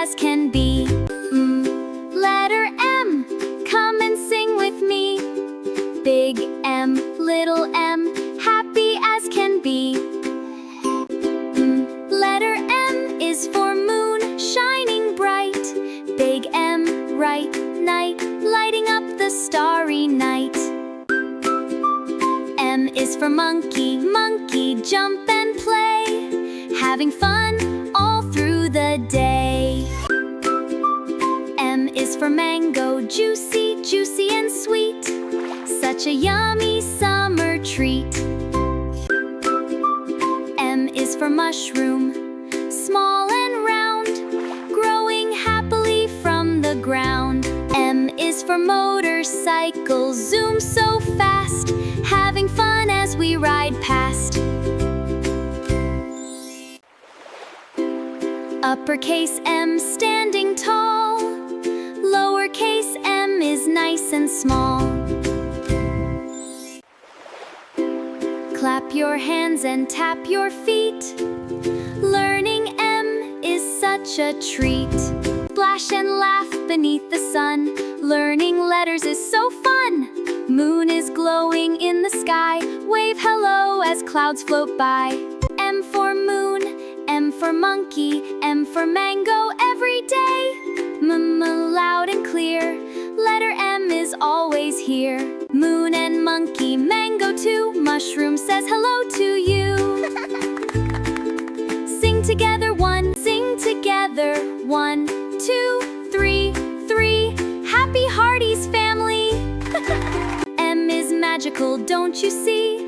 as can be. Letter M, come and sing with me. Big M, little m, happy as can be. Letter M is for moon, shining bright. Big M, right, night, lighting up the starry night. M is for monkey, monkey, jump and play, having fun all through the day. M is for mango, juicy, juicy and sweet, such a yummy summer treat. M is for mushroom, small and round, growing happily from the ground. M is for motorcycle, zoom so fast, having fun as we ride past. Uppercase M, standing tall. Lowercase m is nice and small. Clap your hands and tap your feet. Learning M is such a treat. Splash and laugh beneath the sun. Learning letters is so fun. Moon is glowing in the sky. Wave hello as clouds float by. M for moon, M for monkey, M for mango every day. Loud and clear, letter M is always here. Moon and monkey, mango too, mushroom says hello to you. Sing together one, sing together 1, 2, 3, 3. Happy Hearties family. M is magical, don't you see?